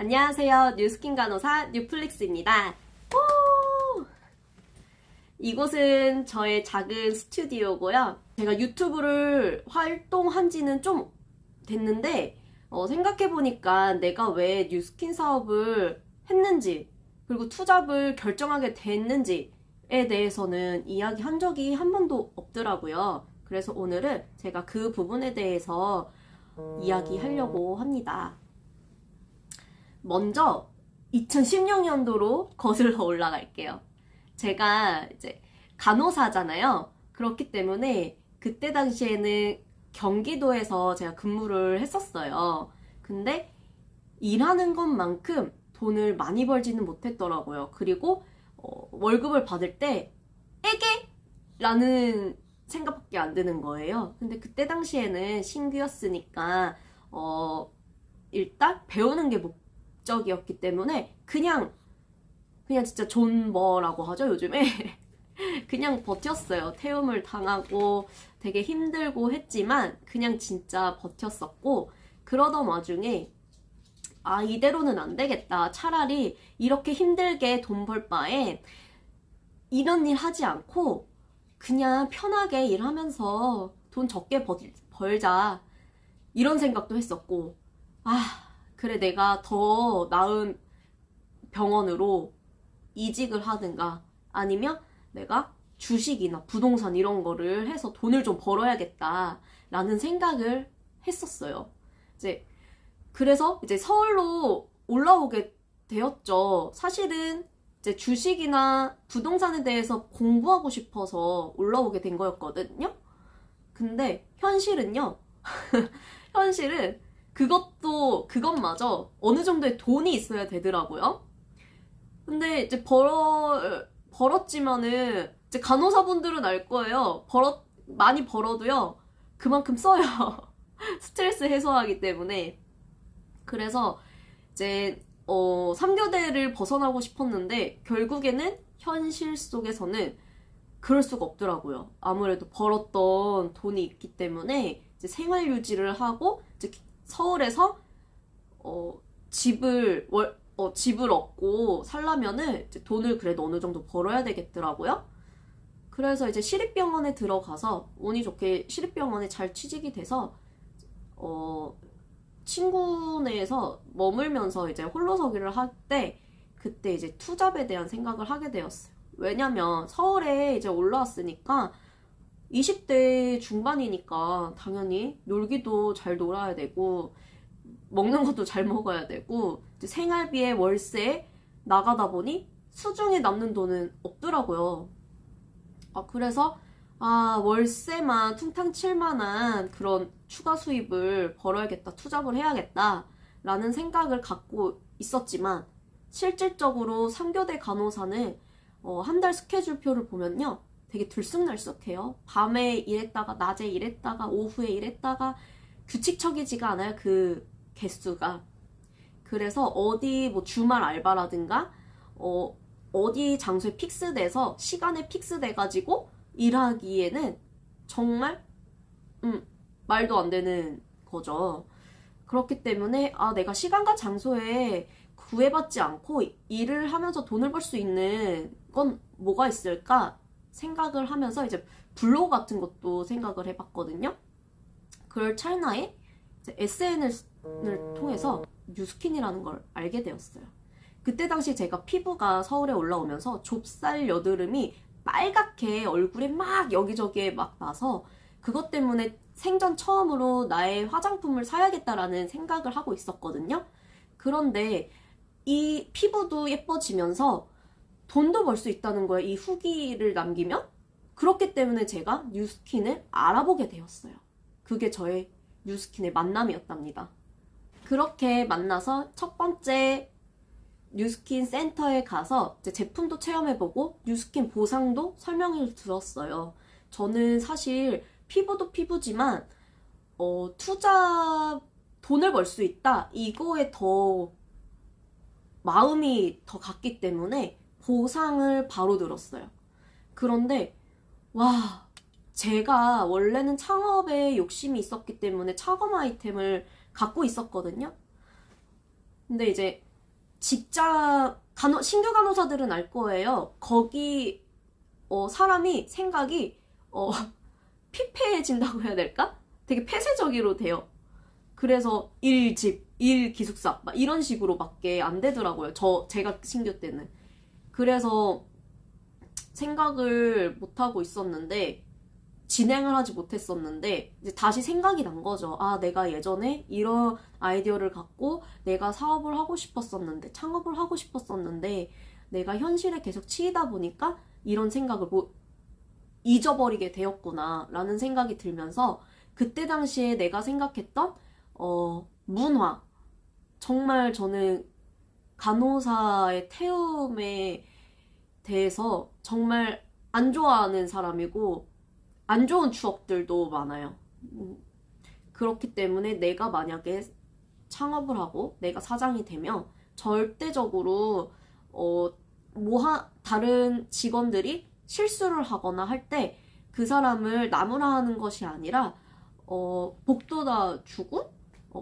안녕하세요. 뉴스킨 간호사 뉴플릭스입니다. 오! 이곳은 저의 작은 스튜디오고요. 제가 유튜브를 활동한 지는 좀 됐는데 생각해보니까 내가 왜 뉴스킨 사업을 했는지 그리고 투잡을 결정하게 됐는지에 대해서는 이야기한 적이 한 번도 없더라고요. 그래서 오늘은 제가 그 부분에 대해서 이야기하려고 합니다. 먼저 2016년도로 거슬러 올라갈게요. 제가 이제 간호사잖아요. 그렇기 때문에 그때 당시에는 경기도에서 제가 근무를 했었어요. 근데 일하는 것만큼 돈을 많이 벌지는 못했더라고요. 그리고 월급을 받을 때 에게? 라는 생각밖에 안 드는 거예요. 근데 그때 당시에는 신규였으니까 일단 배우는 게 목적이었기 때문에 그냥 진짜 존버라고 하죠, 요즘에. 그냥 버텼어요. 태움을 당하고 되게 힘들고 했지만 그냥 진짜 버텼었고, 그러던 와중에 이대로는 안 되겠다. 차라리 이렇게 힘들게 돈 벌 바에 이런 일 하지 않고 그냥 편하게 일하면서 돈 적게 벌자. 이런 생각도 했었고, 그래, 내가 더 나은 병원으로 이직을 하든가 아니면 내가 주식이나 부동산 이런 거를 해서 돈을 좀 벌어야겠다라는 생각을 했었어요. 그래서 이제 서울로 올라오게 되었죠. 사실은 이제 주식이나 부동산에 대해서 공부하고 싶어서 올라오게 된 거였거든요. 근데 현실은요. 현실은 그것마저 어느 정도의 돈이 있어야 되더라고요. 근데 이제 벌었지만은 이제 간호사분들은 알 거예요. 많이 벌어도요. 그만큼 써요. 스트레스 해소하기 때문에. 그래서 이제 3교대를 벗어나고 싶었는데 결국에는 현실 속에서는 그럴 수가 없더라고요. 아무래도 벌었던 돈이 있기 때문에 이제 생활 유지를 하고 이제 서울에서 집을 얻고 살려면은 이제 돈을 그래도 어느 정도 벌어야 되겠더라고요. 그래서 이제 시립병원에 들어가서 운이 좋게 시립병원에 잘 취직이 돼서 친구네에서 머물면서 이제 홀로서기를 할 때 그때 이제 투잡에 대한 생각을 하게 되었어요. 왜냐면 서울에 이제 올라왔으니까 20대 중반이니까 당연히 놀기도 잘 놀아야 되고 먹는 것도 잘 먹어야 되고 이제 생활비에 월세에 나가다 보니 수중에 남는 돈은 없더라고요. 그래서 월세만 퉁탕 칠 만한 그런 추가 수입을 벌어야겠다, 투잡을 해야겠다 라는 생각을 갖고 있었지만 실질적으로 3교대 간호사는 한 달 스케줄표를 보면요 되게 들쑥날쑥해요. 밤에 일했다가 낮에 일했다가 오후에 일했다가 규칙적이지가 않아요, 그 개수가. 그래서 어디 뭐 주말 알바라든가 어디 장소에 픽스돼서 시간에 픽스돼가지고 일하기에는 정말 말도 안 되는 거죠. 그렇기 때문에 내가 시간과 장소에 구애받지 않고 일을 하면서 돈을 벌 수 있는 건 뭐가 있을까 생각을 하면서 이제 블로그 같은 것도 생각을 해봤거든요. 그럴 찰나에 이제 SNS를 통해서 뉴스킨이라는 걸 알게 되었어요. 그때 당시 제가 피부가 서울에 올라오면서 좁쌀 여드름이 빨갛게 얼굴에 막 여기저기에 막 나서 그것 때문에 생전 처음으로 나의 화장품을 사야겠다라는 생각을 하고 있었거든요. 그런데 이 피부도 예뻐지면서 돈도 벌 수 있다는 거예요. 이 후기를 남기면. 그렇기 때문에 제가 뉴스킨을 알아보게 되었어요. 그게 저의 뉴스킨의 만남이었답니다. 그렇게 만나서 첫 번째 뉴스킨 센터에 가서 이제 제품도 체험해보고 뉴스킨 보상도 설명을 들었어요. 저는 사실 피부도 피부지만 투자 돈을 벌 수 있다 이거에 더 마음이 더 갔기 때문에 보상을 바로 들었어요. 그런데 제가 원래는 창업에 욕심이 있었기 때문에 창업 아이템을 갖고 있었거든요. 근데 이제 신규 간호사들은 알 거예요. 거기 사람이 생각이 피폐해진다고 해야 될까? 되게 폐쇄적으로 돼요. 그래서 일 기숙사 막 이런 식으로밖에 안 되더라고요. 제가 신규 때는. 그래서 생각을 못 하고 있었는데, 진행을 하지 못했었는데, 이제 다시 생각이 난 거죠. 아, 내가 예전에 이런 아이디어를 갖고 내가 사업을 하고 싶었었는데, 창업을 하고 싶었었는데, 내가 현실에 계속 치이다 보니까 이런 생각을 잊어버리게 되었구나 라는 생각이 들면서, 그때 당시에 내가 생각했던 문화, 정말 저는 간호사의 태움에 대해서 정말 안 좋아하는 사람이고 안 좋은 추억들도 많아요. 그렇기 때문에 내가 만약에 창업을 하고 내가 사장이 되면 절대적으로 다른 직원들이 실수를 하거나 할 때 그 사람을 나무라하는 것이 아니라 복돋아 주고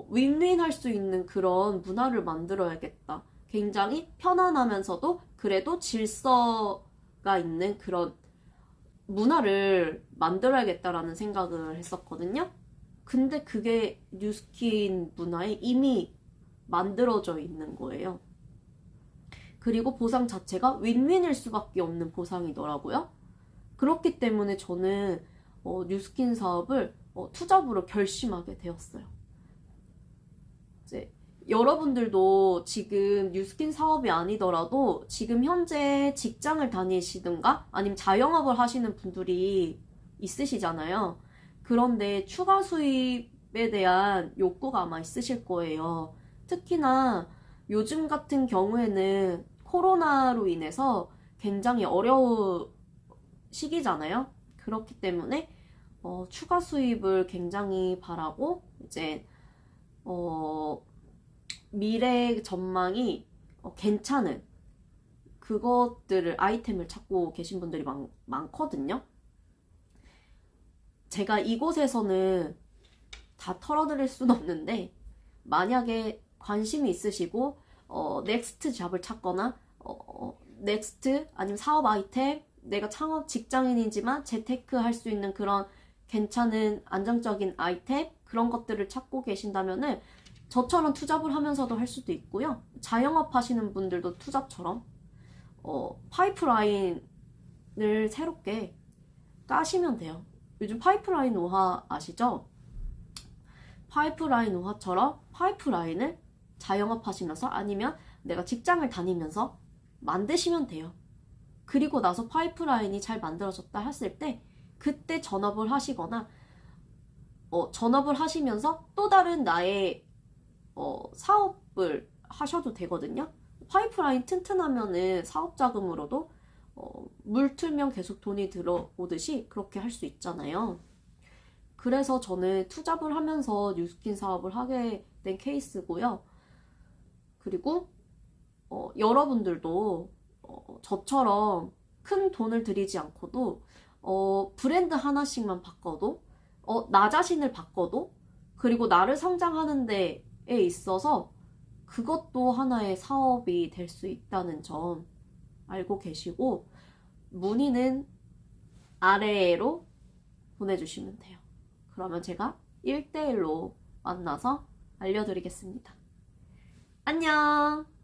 윈윈 할 수 있는 그런 문화를 만들어야겠다. 굉장히 편안하면서도 그래도 질서가 있는 그런 문화를 만들어야겠다라는 생각을 했었거든요. 근데 그게 뉴스킨 문화에 이미 만들어져 있는 거예요. 그리고 보상 자체가 윈윈일 수밖에 없는 보상이더라고요. 그렇기 때문에 저는 뉴스킨 사업을 투잡으로 결심하게 되었어요. 이제 여러분들도 지금 뉴스킨 사업이 아니더라도 지금 현재 직장을 다니시든가 아니면 자영업을 하시는 분들이 있으시잖아요. 그런데 추가 수입에 대한 욕구가 아마 있으실 거예요. 특히나 요즘 같은 경우에는 코로나로 인해서 굉장히 어려운 시기잖아요. 그렇기 때문에 추가 수입을 굉장히 바라고 이제 미래 전망이 괜찮은 아이템을 찾고 계신 분들이 많거든요. 제가 이곳에서는 다 털어드릴 수는 없는데, 만약에 관심이 있으시고 넥스트 잡을 찾거나 넥스트 아니면 사업 아이템, 내가 창업 직장인이지만 재테크 할 수 있는 그런 괜찮은 안정적인 아이템, 그런 것들을 찾고 계신다면은 저처럼 투잡을 하면서도 할 수도 있고요. 자영업 하시는 분들도 투잡처럼 파이프라인을 새롭게 까시면 돼요. 요즘 파이프라인 노화 아시죠? 파이프라인 노화처럼 파이프라인을 자영업 하시면서 아니면 내가 직장을 다니면서 만드시면 돼요. 그리고 나서 파이프라인이 잘 만들어졌다 했을 때 그때 전업을 하시거나 전업을 하시면서 또 다른 나의 사업을 하셔도 되거든요. 파이프라인 튼튼하면은 사업 자금으로도 물 틀면 계속 돈이 들어오듯이 그렇게 할 수 있잖아요. 그래서 저는 투잡을 하면서 뉴스킨 사업을 하게 된 케이스고요. 그리고 여러분들도 저처럼 큰 돈을 들이지 않고도 브랜드 하나씩만 바꿔도 나 자신을 바꿔도 그리고 나를 성장하는 데에 있어서 그것도 하나의 사업이 될 수 있다는 점 알고 계시고 문의는 아래로 보내주시면 돼요. 그러면 제가 1대1로 만나서 알려드리겠습니다. 안녕!